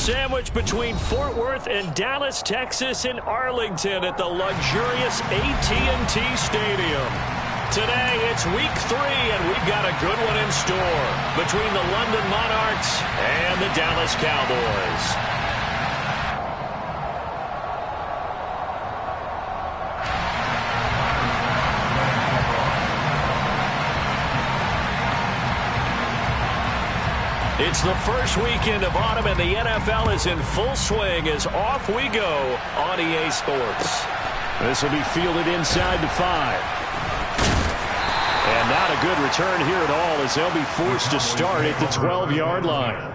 Sandwiched between Fort Worth and Dallas, Texas in Arlington at the luxurious AT&T Stadium. Today, it's week 3, and we've got a good one in store between the London Monarchs and the Dallas Cowboys. It's the first weekend of autumn, and the NFL is in full swing as off we go on EA Sports. This will be fielded inside the 5. And not a good return here at all as they'll be forced to start at the 12-yard line.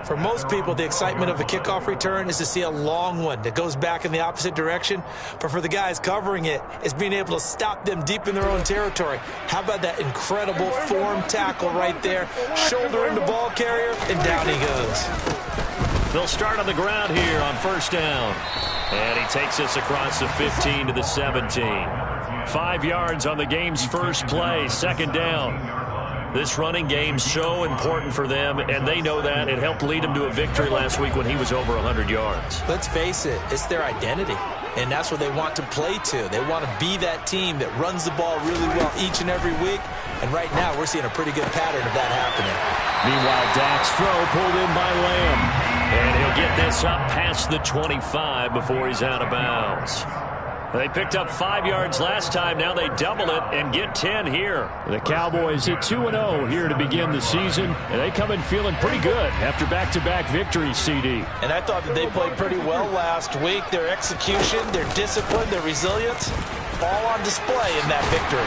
For most people, the excitement of a kickoff return is to see a long one that goes back in the opposite direction. But for the guys covering it, it's being able to stop them deep in their own territory. How about that incredible form tackle right there? Shoulder into ball carrier, and down he goes. They'll start on the ground here on first down. And he takes us across the 15 to the 17. 5 yards on the game's first play, second down. This running game's so important for them, and they know that. It helped lead them to a victory last week when he was over 100 yards. Let's face it, it's their identity, and that's what they want to play to. They want to be that team that runs the ball really well each and every week, and right now we're seeing a pretty good pattern of that happening. Meanwhile, Dak's throw pulled in by Lamb, and he'll get this up past the 25 before he's out of bounds. They picked up 5 yards last time. Now they double it and get 10 here. The Cowboys at 2-0 here to begin the season. And they come in feeling pretty good after back-to-back victories, CD. And I thought that they played pretty well last week. Their execution, their discipline, their resilience, all on display in that victory.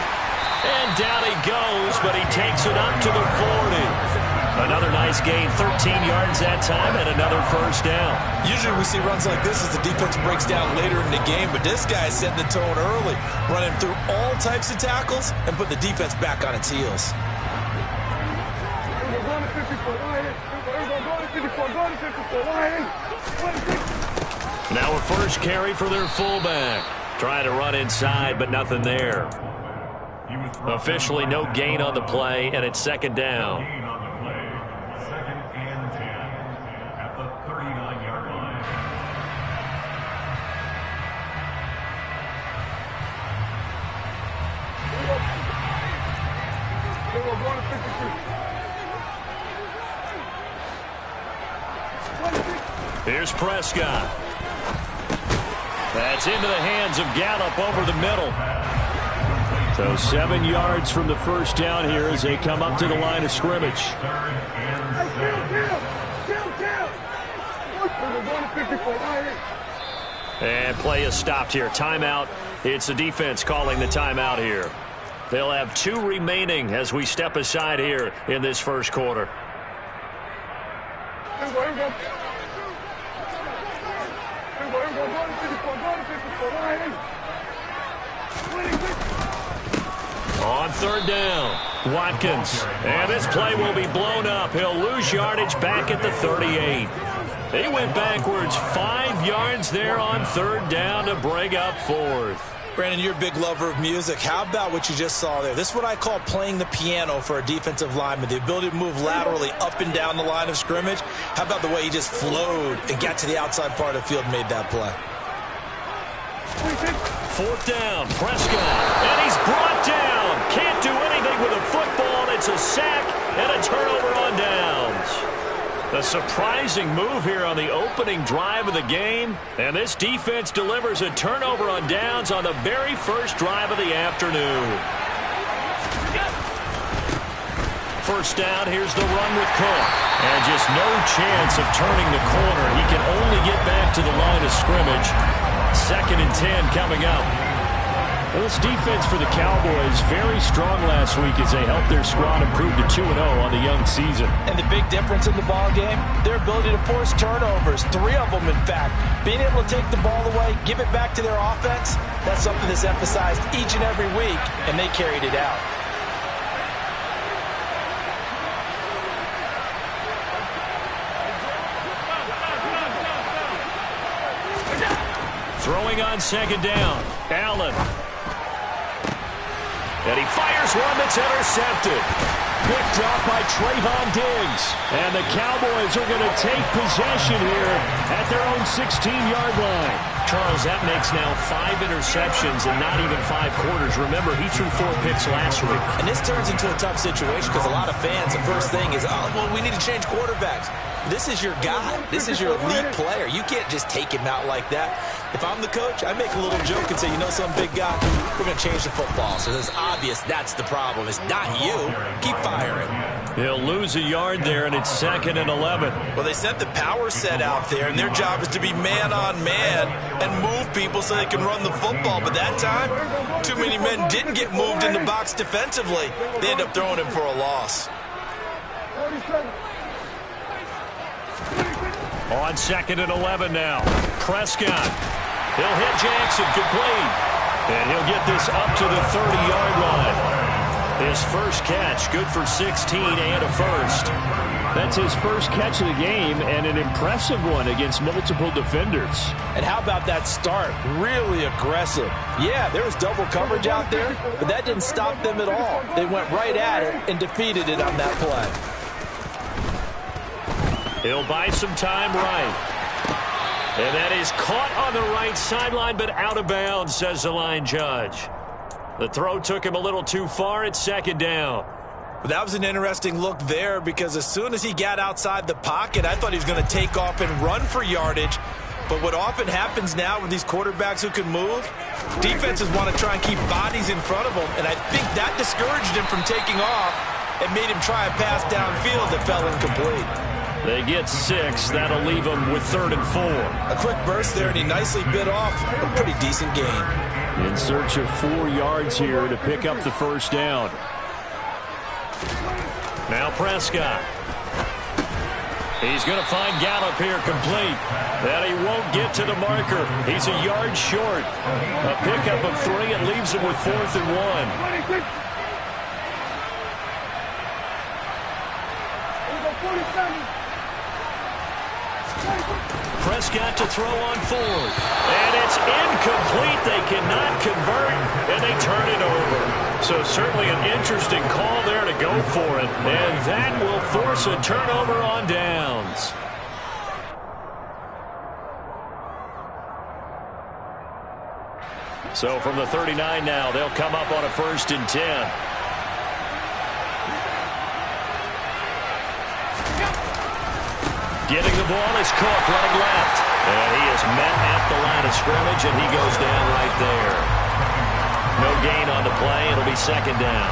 And down he goes, but he takes it up to the 40. Another nice gain, 13 yards that time, and another first down. Usually we see runs like this as the defense breaks down later in the game, but this guy's setting the tone early, running through all types of tackles and put the defense back on its heels. Now a first carry for their fullback. Trying to run inside, but nothing there. Officially no gain on the play, and it's second down. Here's Prescott. That's into the hands of Gallup over the middle. So 7 yards from the first down here as they come up to the line of scrimmage. And play is stopped here. Timeout. It's the defense calling the timeout here. They'll have 2 remaining as we step aside here in this first quarter. On third down, Watkins. And this play will be blown up. He'll lose yardage back at the 38. He went backwards 5 yards there on third down to bring up fourth. Brandon, you're a big lover of music. How about what you just saw there? This is what I call playing the piano for a defensive lineman, the ability to move laterally up and down the line of scrimmage. How about the way he just flowed and got to the outside part of the field and made that play? Fourth down, Prescott, and he's brought down. Can't do anything with a football. It's a sack and a turnover on downs. A surprising move here on the opening drive of the game. And this defense delivers a turnover on downs on the very first drive of the afternoon. First down, here's the run with Cook. And just no chance of turning the corner. He can only get back to the line of scrimmage. Second and 10 coming up. Well, this defense for the Cowboys very strong last week as they helped their squad improve to 2-0 on the young season. And the big difference in the ball game, their ability to force turnovers, 3 of them in fact. Being able to take the ball away, give it back to their offense, that's something that's emphasized each and every week, and they carried it out. Throwing on second down, Allen. And he fires one that's intercepted. picked off by Trayvon Diggs. And the Cowboys are going to take possession here at their own 16-yard line. Charles, that makes now 5 interceptions in not even 5 quarters. Remember, he threw 4 picks last week. And this turns into a tough situation because a lot of fans, the first thing is, oh, well, we need to change quarterbacks. This is your guy. This is your elite player. You can't just take him out like that. If I'm the coach, I make a little joke and say, you know, some big guy, we're going to change the football. So it's obvious that's the problem. It's not you. Keep firing. He'll lose a yard there, and it's 2nd and 11. Well, they sent the power set out there, and their job is to be man-on-man and move people so they can run the football. But that time, too many men didn't get moved in the box defensively. They end up throwing him for a loss. On 2nd and 11 now. Prescott. He'll hit Jackson complete. And he'll get this up to the 30-yard line. His first catch, good for 16 and a first. That's his first catch of the game, and an impressive one against multiple defenders. And how about that start? Really aggressive. Yeah, there was double coverage out there, but that didn't stop them at all. They went right at it and defeated it on that play. He'll buy some time right. And that is caught on the right sideline, but out of bounds, says the line judge. The throw took him a little too far. It's 2nd down. Well, that was an interesting look there because as soon as he got outside the pocket, I thought he was going to take off and run for yardage. But what often happens now with these quarterbacks who can move, defenses want to try and keep bodies in front of them. And I think that discouraged him from taking off and made him try a pass downfield that fell incomplete. They get 6. That'll leave them with 3rd and 4. A quick burst there, and he nicely bit off a pretty decent gain. In search of 4 yards here to pick up the first down. Now Prescott. He's going to find Gallup here complete. And he won't get to the marker. He's a yard short. A pickup of 3. It leaves him with 4th and 1. Prescott to throw on 4th. And it's incomplete. They cannot convert, and they turn it over. So certainly an interesting call there to go for it. And that will force a turnover on downs. So from the 39 now, they'll come up on a 1st and 10. Getting the ball is Cook, running left. And he is met at the line of scrimmage, and he goes down right there. No gain on the play. It'll be 2nd down.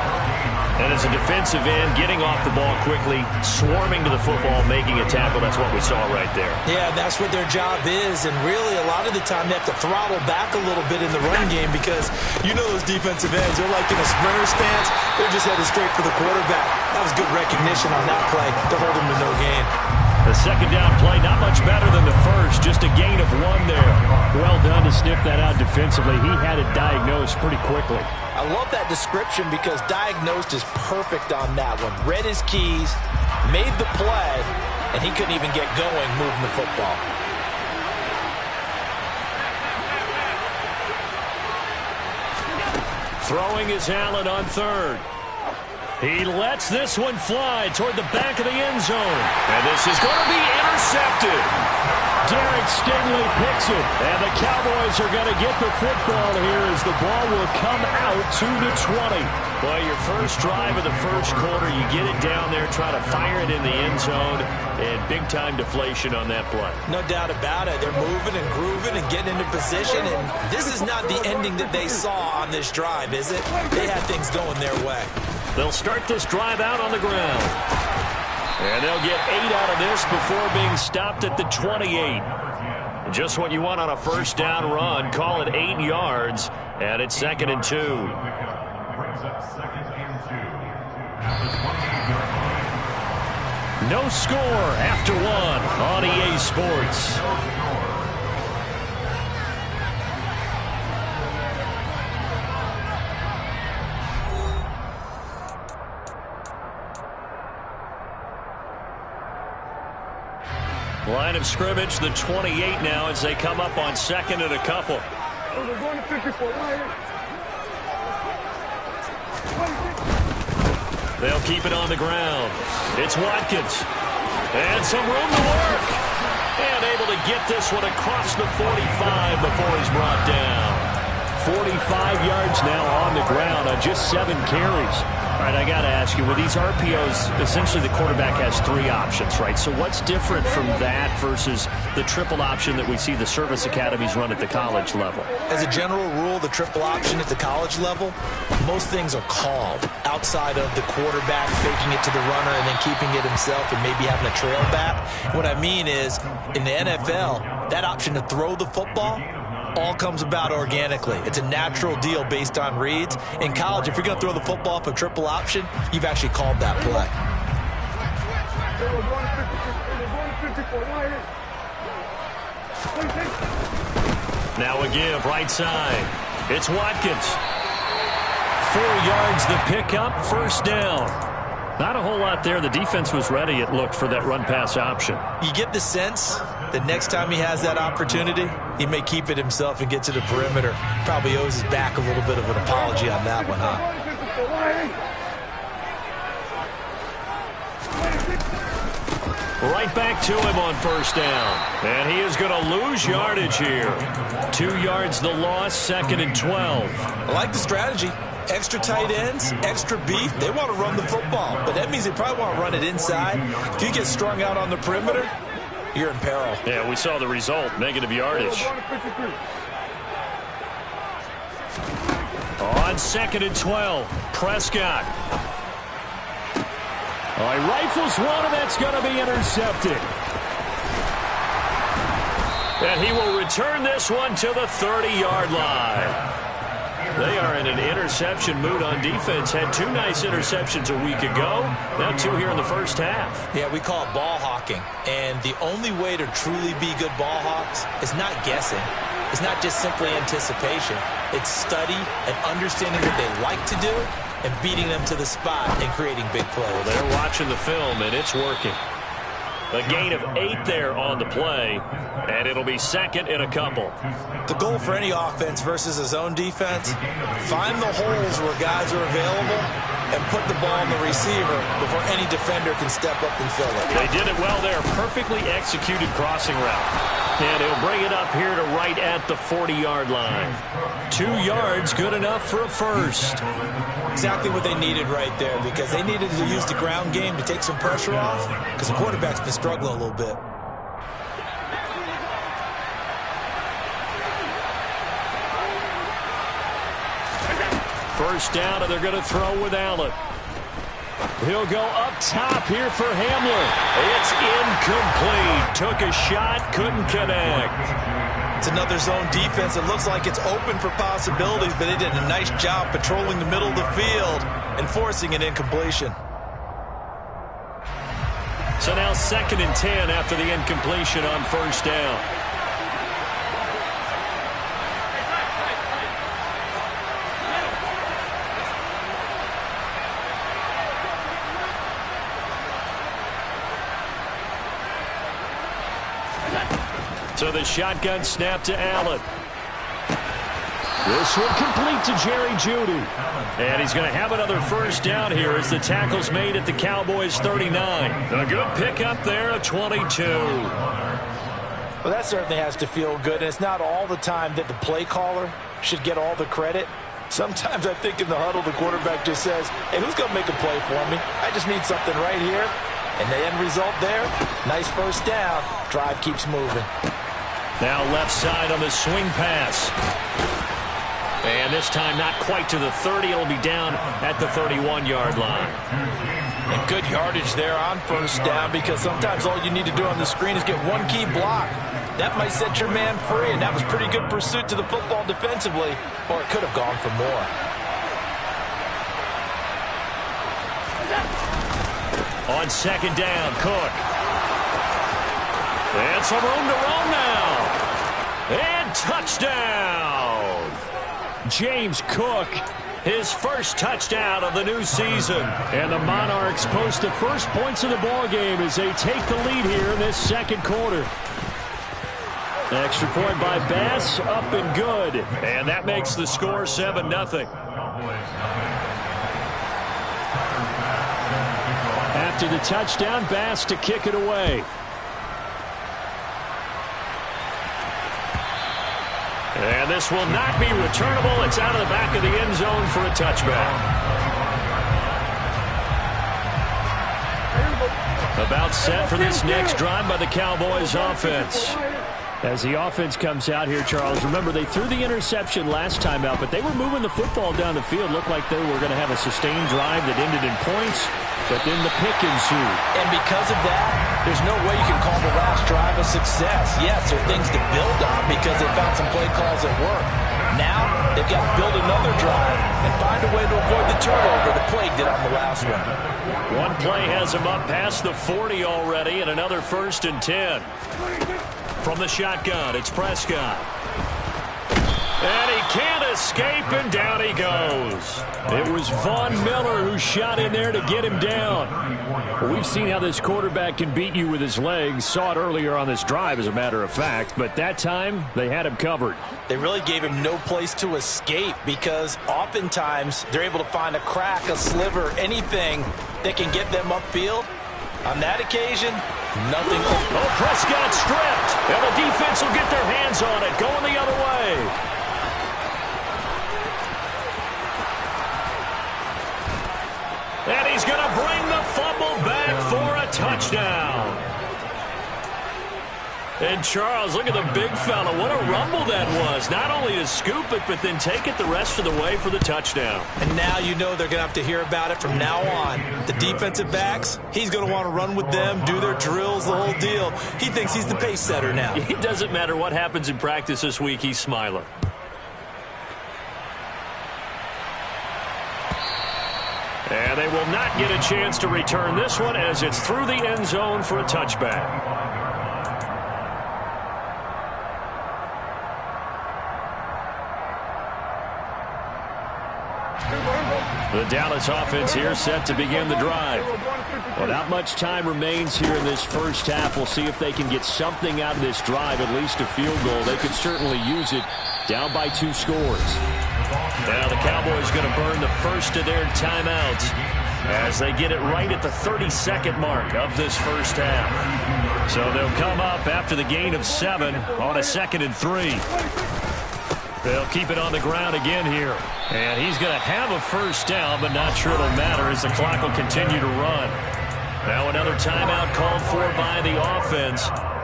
And as a defensive end, getting off the ball quickly, swarming to the football, making a tackle, that's what we saw right there. Yeah, that's what their job is. And really, a lot of the time, they have to throttle back a little bit in the run game because you know those defensive ends, they're like in a sprinter stance. They're just headed straight for the quarterback. That was good recognition on that play to hold him to no gain. The 2nd down play, not much better than the first, just a gain of 1 there. Well done to sniff that out defensively. He had it diagnosed pretty quickly. I love that description because diagnosed is perfect on that one. Read his keys, made the play, and he couldn't even get going moving the football. Throwing is Allen on 3rd. He lets this one fly toward the back of the end zone. And this is going to be intercepted. Derek Stingley picks it. And the Cowboys are going to get the football here as the ball will come out to the 20. Well, your first drive of the first quarter, you get it down there, try to fire it in the end zone, and big-time deflation on that play. No doubt about it. They're moving and grooving and getting into position, and this is not the ending that they saw on this drive, is it? They had things going their way. They'll start this drive out on the ground. And they'll get 8 out of this before being stopped at the 28. Just what you want on a first down run. Call it 8 yards, and it's 2nd and 2. No score after 1 on EA Sports. Line of scrimmage, the 28 now as they come up on 2nd and a couple. They'll keep it on the ground. It's Watkins. And some room to work. And able to get this one across the 45 before he's brought down. 45 yards now on the ground on just 7 carries. All right, I got to ask you, with these RPOs, essentially the quarterback has 3 options, right? So what's different from that versus the triple option that we see the service academies run at the college level? As a general rule, the triple option at the college level, most things are called outside of the quarterback faking it to the runner and then keeping it himself and maybe having a trail back. What I mean is, in the NFL, that option to throw the football all comes about organically. It's a natural deal based on reads. In college, if you're going to throw the football for triple option, you've actually called that play. Now a give, right side. It's Watkins. 4 yards the pickup, first down. Not a whole lot there. The defense was ready, it looked, for that run-pass option. You get the sense that next time he has that opportunity, he may keep it himself and get to the perimeter. Probably owes his back a little bit of an apology on that one, huh? Right back to him on first down. And he is going to lose yardage here. 2 yards the loss, 2nd and 12. I like the strategy. Extra tight ends, extra beef. They want to run the football, but that means they probably want to run it inside. If you get strung out on the perimeter, you're in peril. Yeah, we saw the result, negative yardage. On 2nd and 12, Prescott. All right, rifles one, and that's going to be intercepted. And he will return this one to the 30-yard line. They are in an interception mood on defense. Had 2 nice interceptions a week ago. Now 2 here in the first half. Yeah, we call it ball hawking. And the only way to truly be good ball hawks is not guessing. It's not just simply anticipation. It's study and understanding what they like to do and beating them to the spot and creating big plays. Well, they're watching the film, and it's working. A gain of 8 there on the play, and it'll be 2nd and a couple. The goal for any offense versus a zone defense, find the holes where guys are available and put the ball on the receiver before any defender can step up and fill it. They did it well there. Perfectly executed crossing route. And he'll bring it up here to right at the 40-yard line. 2 yards, good enough for a first. Exactly what they needed right there, because they needed to use the ground game to take some pressure off, because the quarterback's been struggling a little bit. First down, and they're going to throw with Allen. He'll go up top here for Hamler. It's incomplete. Took a shot, couldn't connect. It's another zone defense. It looks like it's open for possibilities, but they did a nice job patrolling the middle of the field and forcing an incompletion. So now 2nd and 10 after the incompletion on first down. So the shotgun snap to Allen. This one complete to Jerry Jeudy. And he's going to have another first down here as the tackle's made at the Cowboys' 39. A good pickup there, a 22. Well, that certainly has to feel good. And it's not all the time that the play caller should get all the credit. Sometimes I think in the huddle, the quarterback just says, hey, who's going to make a play for me? I just need something right here. And the end result there, nice first down. Drive keeps moving. Now left side on the swing pass. And this time not quite to the 30. It'll be down at the 31-yard line. And good yardage there on first down, because sometimes all you need to do on the screen is get one key block. That might set your man free, and that was pretty good pursuit to the football defensively, or it could have gone for more. On 2nd down, Cook. And some room to run now. And touchdown. James Cook, his first touchdown of the new season. And the Monarchs post the first points of the ballgame as they take the lead here in this second quarter. Extra point by Bass, up and good. And that makes the score 7-0. after the touchdown. Bass to kick it away. And this will not be returnable. It's out of the back of the end zone for a touchback. About set for this next drive by the Cowboys offense. As the offense comes out here, Charles, remember they threw the interception last time out, but they were moving the football down the field. Looked like they were going to have a sustained drive that ended in points, but then the pick ensued. And because of that, there's no way you can call the last drive a success. Yes, there are things to build on because they found some play calls that work. Now, they've got to build another drive and find a way to avoid the turnover the play did on the last one. One play has them up past the 40 already, and another 1st and 10. From the shotgun, it's Prescott. And he can't escape, and down he goes. It was Von Miller who shot in there to get him down. Well, we've seen how this quarterback can beat you with his legs. Saw it earlier on this drive, as a matter of fact. But that time, they had him covered. They really gave him no place to escape because oftentimes they're able to find a crack, a sliver, anything that can get them upfield. On that occasion, nothing. Oh, Prescott stripped. And the defense will get their hands on it, going the other way. And he's going to bring the fumble back for a touchdown. And Charles, look at the big fella. What a rumble that was. Not only to scoop it, but then take it the rest of the way for the touchdown. And now you know they're going to have to hear about it from now on. The defensive backs, he's going to want to run with them, do their drills, the whole deal. He thinks he's the pace setter now. It doesn't matter what happens in practice this week. He's smiling. And they will not get a chance to return this one as it's through the end zone for a touchback. The Dallas offense here set to begin the drive. Well, not much time remains here in this first half. We'll see if they can get something out of this drive, at least a field goal. They could certainly use it, down by 2 scores. Now the Cowboys going to burn the first of their timeouts as they get it right at the 32nd mark of this first half. So they'll come up after the gain of 7 on a 2nd and 3. They'll keep it on the ground again here. And he's going to have a first down, but not sure it'll matter as the clock will continue to run. Now another timeout called for by the offense.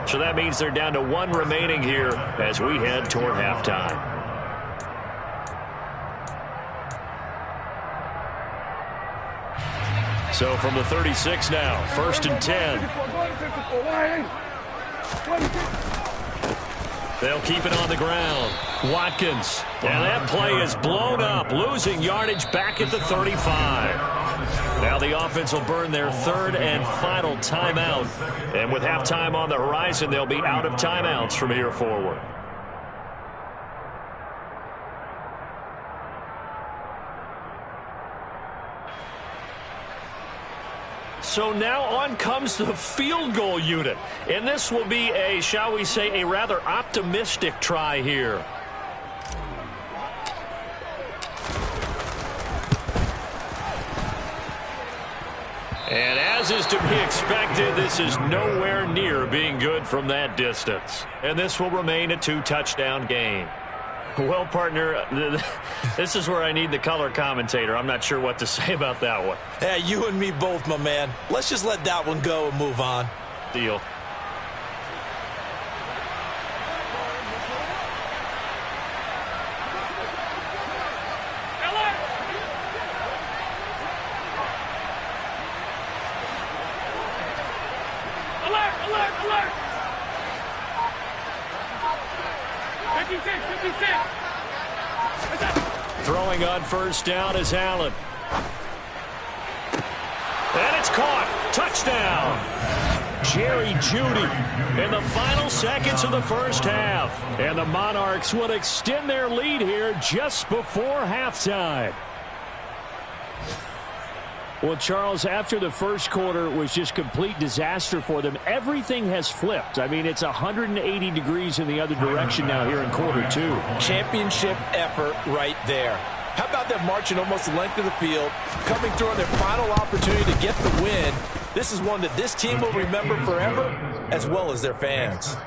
So that means they're down to 1 remaining here as we head toward halftime. So from the 36 now, 1st and 10. They'll keep it on the ground. Watkins. And that play is blown up, losing yardage back at the 35. Now the offense will burn their 3rd and final timeout. And with halftime on the horizon, they'll be out of timeouts from here forward. So now on comes the field goal unit. And this will be a, shall we say, a rather optimistic try here. And as is to be expected, this is nowhere near being good from that distance. And this will remain a 2-touchdown game. Well, partner, this is where I need the color commentator. I'm not sure what to say about that one. Yeah, you and me both, my man. Let's just let that one go and move on. Deal. Throwing on first down is Allen. And it's caught. Touchdown. Jerry Jeudy in the final seconds of the first half. And the Monarchs will extend their lead here just before halftime. Well, Charles, after the first quarter was just complete disaster for them, everything has flipped. I mean, it's 180 degrees in the other direction now here in quarter 2. Championship effort right there. How about them marching almost the length of the field, coming through on their final opportunity to get the win, This is one that this team will remember forever, as well as their fans.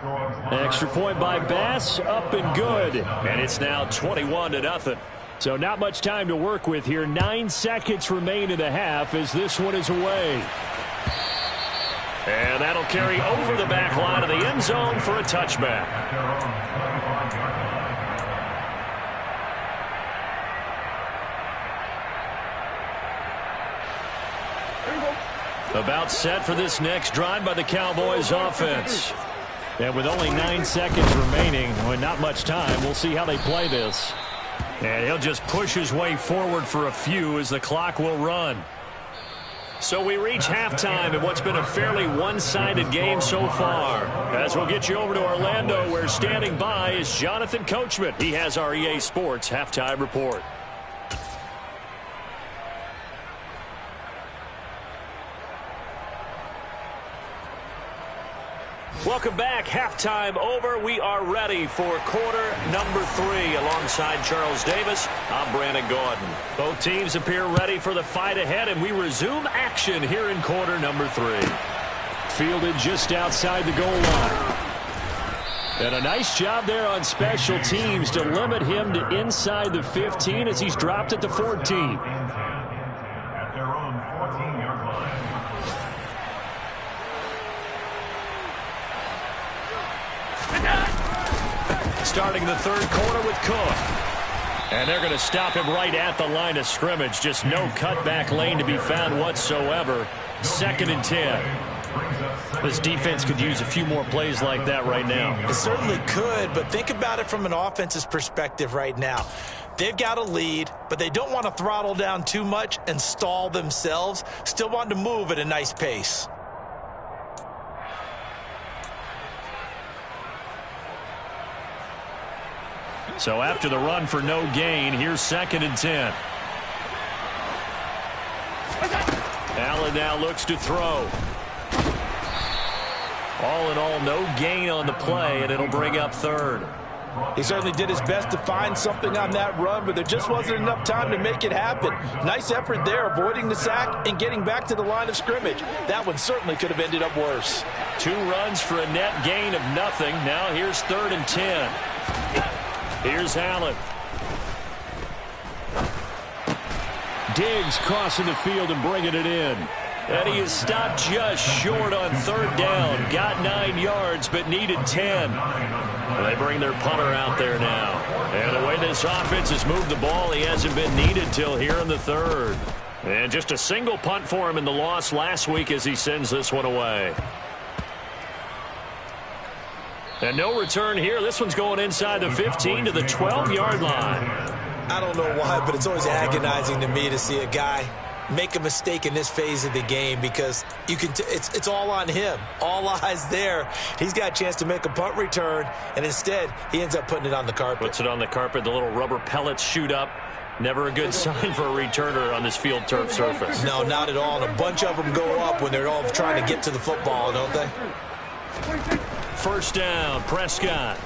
Extra point by Bass, up and good. And it's now 21-0. So not much time to work with here. 9 seconds remain in the half as this one is away. And that'll carry over the back line of the end zone for a touchback. About set for this next drive by the Cowboys offense. And with only 9 seconds remaining, well, not much time, we'll see how they play this. And he'll just push his way forward for a few as the clock will run. So we reach halftime in what's been a fairly one-sided game so far. As we'll get you over to Orlando, where standing by is Jonathan Coachman. He has our EA Sports halftime report. Welcome back. Halftime over. We are ready for quarter number 3. Alongside Charles Davis, I'm Brandon Gordon. Both teams appear ready for the fight ahead, and we resume action here in quarter number 3. Fielded just outside the goal line. And a nice job there on special teams to limit him to inside the 15 as he's dropped at the 14. Starting the third quarter with Cook. And they're going to stop him right at the line of scrimmage. Just no cutback lane to be found whatsoever. 2nd and 10. This defense could use a few more plays like that right now. It certainly could, but think about it from an offense's perspective right now. They've got a lead, but they don't want to throttle down too much and stall themselves. Still want to move at a nice pace. So after the run for no gain, here's 2nd and 10. Allen now looks to throw. All in all, no gain on the play, and it'll bring up 3rd. He certainly did his best to find something on that run, but there just wasn't enough time to make it happen. Nice effort there, avoiding the sack and getting back to the line of scrimmage. That one certainly could have ended up worse. 2 runs for a net gain of nothing. Now here's 3rd and 10. Here's Allen. Diggs crossing the field and bringing it in. And he is stopped just short on 3rd down. Got 9 yards, but needed 10. They bring their punter out there now. And the way this offense has moved the ball, he hasn't been needed till here in the 3rd. And just a single punt for him in the loss last week as he sends this one away. And no return here. This one's going inside the 15 to the 12-yard line. I don't know why, but it's always agonizing to me to see a guy make a mistake in this phase of the game because you can. It's all on him. All eyes there. He's got a chance to make a punt return, and instead he ends up putting it on the carpet. Puts it on the carpet. The little rubber pellets shoot up. Never a good sign for a returner on this field turf surface. No, not at all. And a bunch of them go up when they're all trying to get to the football, don't they? 1st down, Prescott.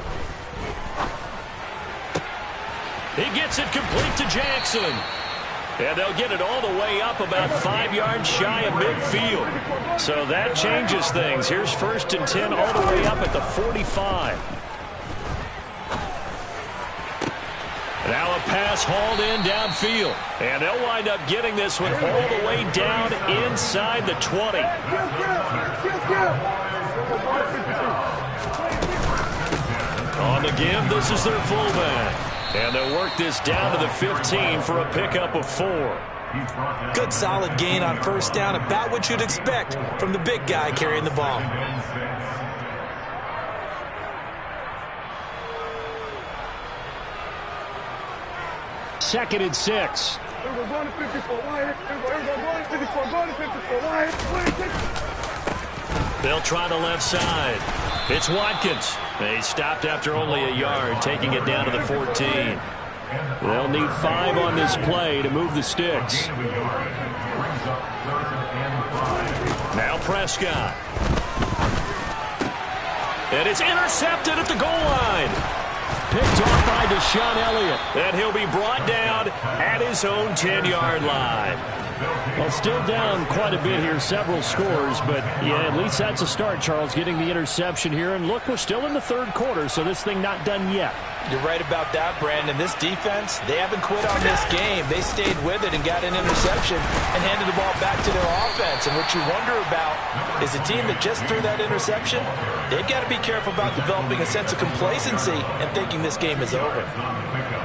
He gets it complete to Jackson. And they'll get it all the way up about 5 yards shy of midfield. So that changes things. Here's 1st and 10 all the way up at the 45. Now a pass hauled in downfield. And they'll wind up getting this one all the way down inside the 20. On the give, this is their fullback. And they'll work this down to the 15 for a pickup of 4. Good solid gain on 1st down, about what you'd expect from the big guy carrying the ball. Second and 6. They'll try the left side. It's Watkins. They stopped after only a yard, taking it down to the 14. They'll need 5 on this play to move the sticks. Now Prescott. And it's intercepted at the goal line. picked off by Deshaun Elliott. And he'll be brought down at his own 10-yard line. Well, still down quite a bit here, several scores, but yeah, at least that's a start, Charles, getting the interception here. And look, we're still in the third quarter, so this thing not done yet. You're right about that, Brandon. This defense, they haven't quit on this game. They stayed with it and got an interception and handed the ball back to their offense. And what you wonder about is the team that just threw that interception, they've got to be careful about developing a sense of complacency and thinking this game is over.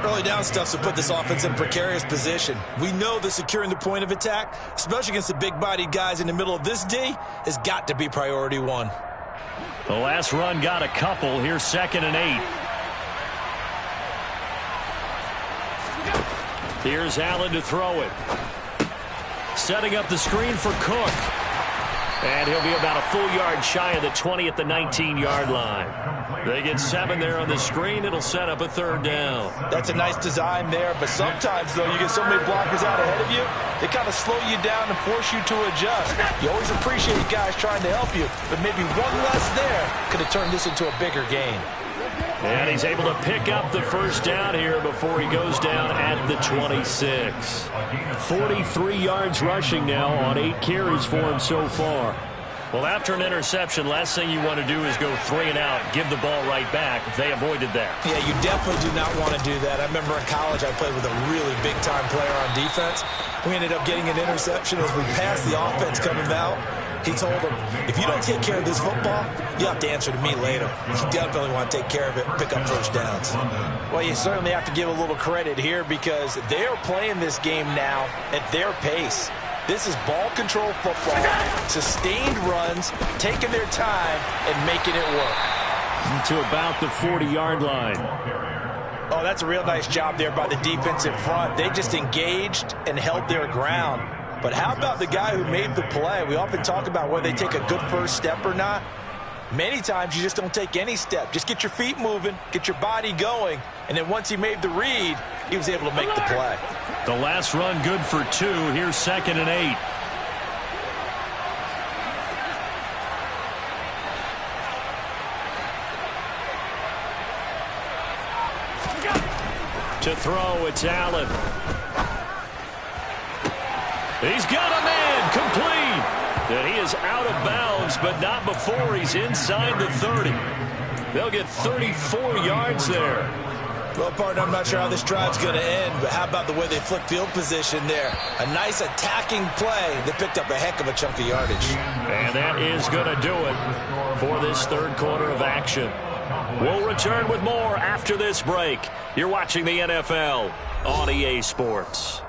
Early down stuff to put this offense in a precarious position. We know that securing the point of attack, especially against the big-bodied guys in the middle of this D, has got to be priority one. The last run got a couple. Here's 2nd and 8. Here's Allen to throw it. Setting up the screen for Cook. And he'll be about a full yard shy of the 20 at the 19-yard line. They get 7 there on the screen. It'll set up a 3rd down. That's a nice design there, but sometimes, though, you get so many blockers out ahead of you, they kind of slow you down and force you to adjust. You always appreciate guys trying to help you, but maybe one less there could have turned this into a bigger game. And he's able to pick up the 1st down here before he goes down at the 26. 43 yards rushing now on 8 carries for him so far. Well, after an interception, last thing you want to do is go 3 and out, give the ball right back. They avoided that. Yeah, you definitely do not want to do that. I remember in college I played with a really big-time player on defense. We ended up getting an interception as we passed the offense coming out. He told him, if you don't take care of this football, you have to answer to me later. You definitely want to take care of it and pick up 1st downs. Well, you certainly have to give a little credit here because they are playing this game now at their pace. This is ball control football, sustained runs, taking their time, and making it work. To about the 40-yard line. Oh, that's a real nice job there by the defense in front. They just engaged and held their ground. But how about the guy who made the play? We often talk about whether they take a good first step or not. Many times you just don't take any step. Just get your feet moving, get your body going, and then once he made the read, he was able to make the play. The last run good for 2. Here's 2nd and 8. To throw, it's Allen. He's got a man, complete. And he is out of bounds, but not before he's inside the 30. They'll get 34 yards there. Well, partner, I'm not sure how this drive's going to end, but how about the way they flipped field position there? A nice attacking play. They picked up a heck of a chunk of yardage. And that is going to do it for this 3rd quarter of action. We'll return with more after this break. You're watching the NFL on EA Sports.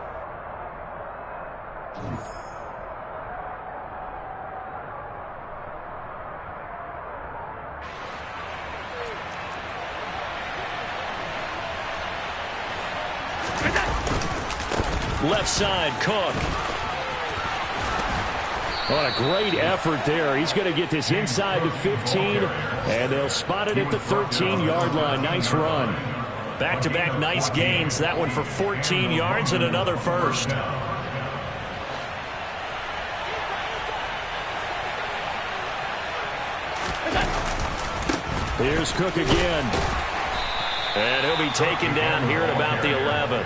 Left side, Cook. What a great effort there. He's going to get this inside the 15, and they'll spot it at the 13-yard line. Nice run. Back-to-back nice gains. That one for 14 yards and another 1st. Here's Cook again. And he'll be taken down here at about the 11.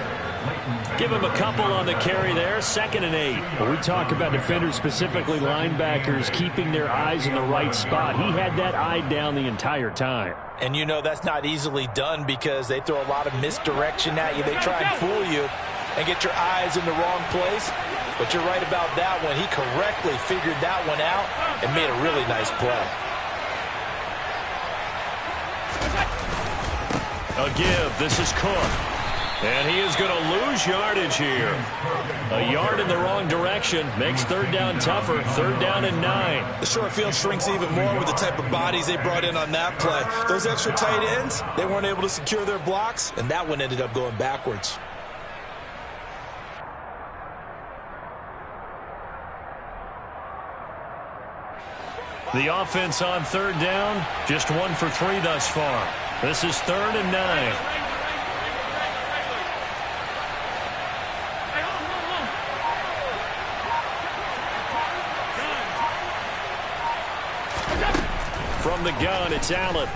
Give him a couple on the carry there. 2nd and 8. Well, we talk about defenders, specifically linebackers, keeping their eyes in the right spot. He had that eye down the entire time. And you know that's not easily done because they throw a lot of misdirection at you. They try and fool you and get your eyes in the wrong place. But you're right about that one. He correctly figured that one out and made a really nice play. A give. This is Cook. And he is going to lose yardage here. A yard in the wrong direction makes 3rd down tougher. 3rd down and 9. The short field shrinks even more with the type of bodies they brought in on that play. Those extra tight ends, they weren't able to secure their blocks, and that one ended up going backwards. The offense on 3rd down, just 1 for 3 thus far. This is 3rd and 9. From the gun, it's Allen.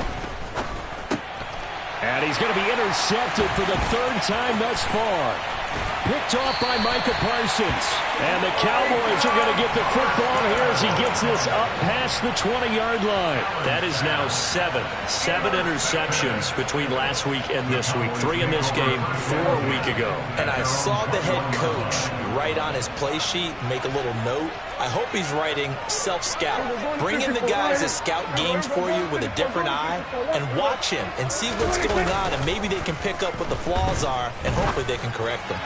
And he's going to be intercepted for the third time thus far. Picked off by Micah Parsons. And the Cowboys are going to get the football here as he gets this up past the 20-yard line. That is now seven interceptions between last week and this week. 3 in this game, 4 a week ago. And I saw the head coach write on his play sheet, make a little note. I hope he's writing self-scout. Bring in the guys that scout games for you with a different eye and watch him and see what's going on, and maybe they can pick up what the flaws are, and hopefully they can correct them.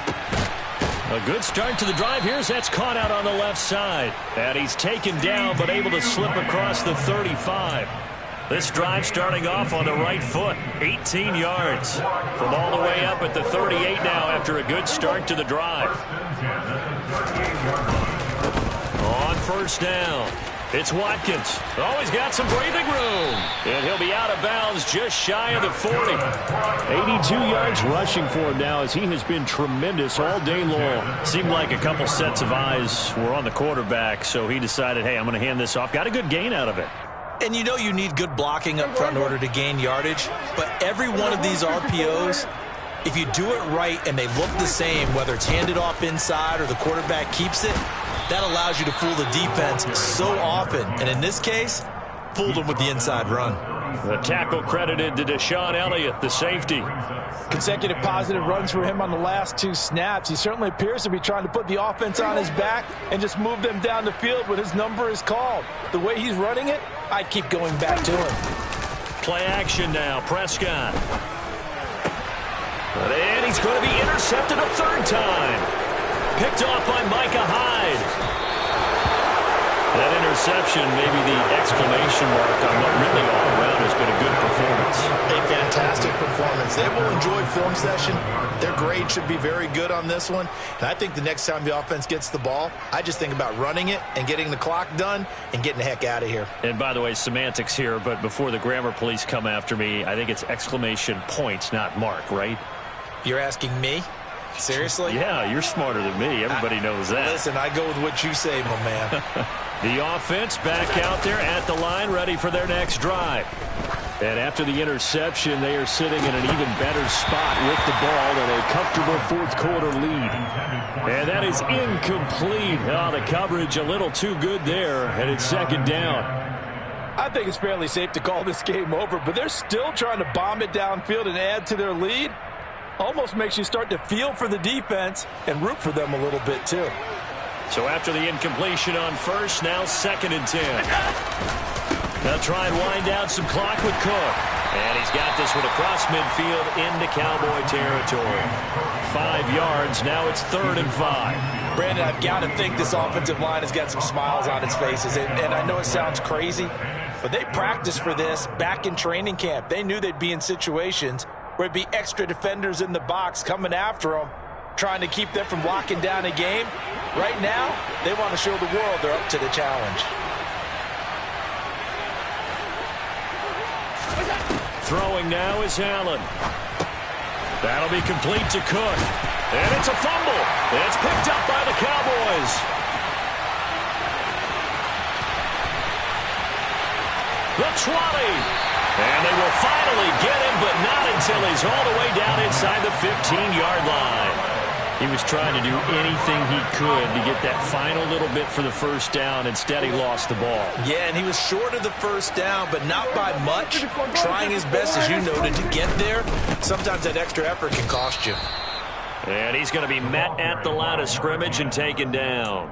A good start to the drive. Here's that's caught out on the left side. And he's taken down but able to slip across the 35. This drive starting off on the right foot. 18 yards from all the way up at the 38 now after a good start to the drive. On first down, it's Watkins. Oh, he's got some breathing room. And he'll be out of bounds just shy of the 40. 82 yards rushing for him now as he has been tremendous all day long. Seemed like a couple sets of eyes were on the quarterback, so he decided, hey, I'm going to hand this off. Got a good gain out of it. And you know you need good blocking up front in order to gain yardage, but every one of these RPOs, if you do it right and they look the same, whether it's handed off inside or the quarterback keeps it, that allows you to fool the defense so often. And in this case, fooled them with the inside run. The tackle credited to Deshaun Elliott, the safety. Consecutive positive runs for him on the last 2 snaps. He certainly appears to be trying to put the offense on his back and just move them down the field when his number is called. The way he's running it, I keep going back to him. Play action now, Prescott. And he's going to be intercepted a third time. Picked off by Micah Hyde. That interception, maybe the exclamation mark on what really all around has been a good performance. A fantastic performance. They will enjoy film session. Their grade should be very good on this one. And I think the next time the offense gets the ball, I just think about running it and getting the clock done and getting the heck out of here. And by the way, semantics here, but before the grammar police come after me, I think it's exclamation points, not mark, right? You're asking me? Seriously? Yeah, you're smarter than me. Everybody knows that. Listen, I go with what you say, my man. The offense back out there at the line, ready for their next drive. And after the interception, they are sitting in an even better spot with the ball and a comfortable fourth-quarter lead. And that is incomplete. Oh, the coverage a little too good there, and it's second down. I think it's fairly safe to call this game over, but they're still trying to bomb it downfield and add to their lead. Almost makes you start to feel for the defense and root for them a little bit, too. So after the incompletion on first, now 2nd and 10. They'll try and wind down some clock with Cook. And he's got this one across midfield into Cowboy territory. 5 yards, now it's 3rd and 5. Brandon, I've got to think this offensive line has got some smiles on its faces. And I know it sounds crazy, but they practiced for this back in training camp. They knew they'd be in situations where it'd be extra defenders in the box coming after them, trying to keep them from locking down a game. Right now, they want to show the world they're up to the challenge. Throwing now is Allen. That'll be complete to Cook. And it's a fumble. It's picked up by the Cowboys. The 20. And they will finally get him, but not until he's all the way down inside the 15-yard line. He was trying to do anything he could to get that final little bit for the first down. Instead, he lost the ball. Yeah, and he was short of the first down, but not by much. Trying his best, as you noted, to get there. Sometimes that extra effort can cost you. And he's going to be met at the line of scrimmage and taken down.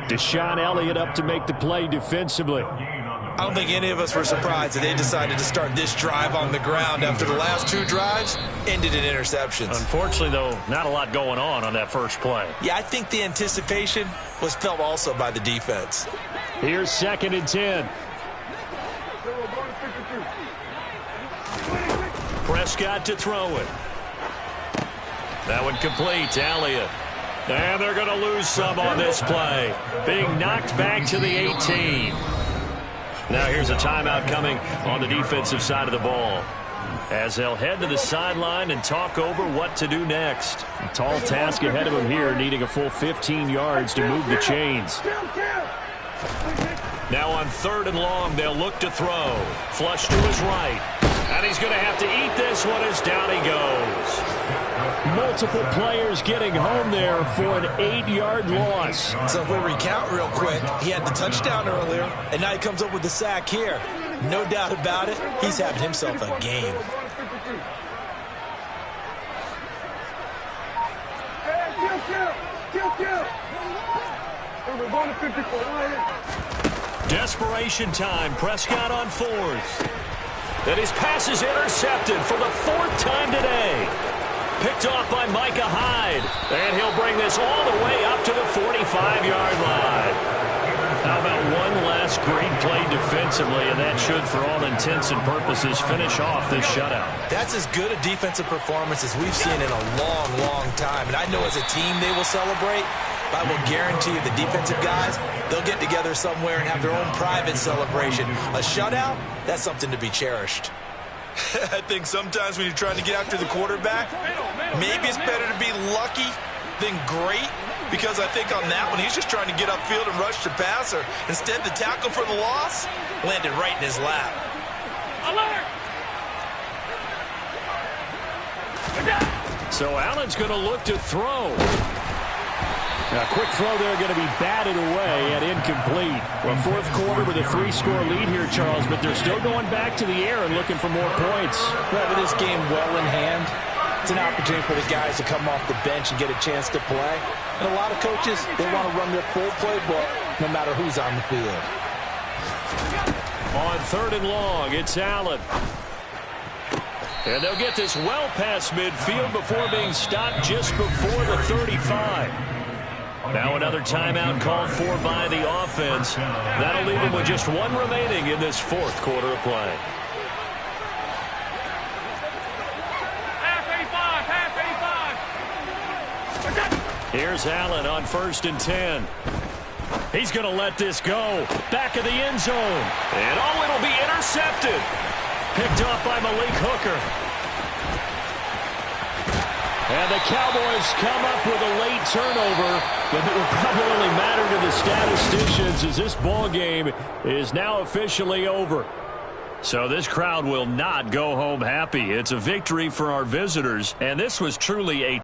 Deshaun Elliott up to make the play defensively. I don't think any of us were surprised that they decided to start this drive on the ground after the last 2 drives ended in interceptions. Unfortunately, though, not a lot going on that first play. Yeah, I think the anticipation was felt also by the defense. Here's 2nd and 10. Prescott to throw it. That one complete to Elliott. And they're going to lose some on this play. Being knocked back to the 18. Now here's a timeout coming on the defensive side of the ball, as they'll head to the sideline and talk over what to do next. A tall task ahead of him here, needing a full 15 yards to move the chains. Now on 3rd and long, they'll look to throw. Flush to his right. And he's he's going to have to eat this one as down he goes. Multiple players getting home there for an 8-yard loss. So if we recount real quick, he had the touchdown earlier, and now he comes up with the sack here. No doubt about it, he's having himself a game. Desperation time. Prescott on 4th. And his pass is intercepted for the 4th time today. Picked off by Micah Hyde. And he'll bring this all the way up to the 45-yard line. How about one last great play defensively, and that should, for all intents and purposes, finish off this shutout. That's as good a defensive performance as we've seen in a long, long time. And I know as a team they will celebrate, but I will guarantee you the defensive guys, they'll get together somewhere and have their own private celebration. A shutout, that's something to be cherished. I think sometimes when you're trying to get after the quarterback, maybe it's better to be lucky than great, because I think on that one, he's just trying to get upfield and rush the passer. Instead, the tackle for the loss landed right in his lap. So Allen's going to look to throw. A quick throw there going to be batted away and incomplete. Well, 4th quarter with a 3-score lead here, Charles, but they're still going back to the air and looking for more points. Well, with this game well in hand, it's an opportunity for the guys to come off the bench and get a chance to play. And a lot of coaches, they want to run their full playbook no matter who's on the field. On 3rd and long, it's Allen. And they'll get this well past midfield before being stopped just before the 35. Now another timeout called for by the offense. That'll leave them with just one remaining in this 4th quarter of play. Here's Allen on 1st and 10. He's going to let this go. Back of the end zone. And it'll be intercepted. Picked off by Malik Hooker. And the Cowboys come up with a late turnover, but it will probably only matter to the statisticians as this ball game is now officially over. So this crowd will not go home happy. It's a victory for our visitors, and this was truly a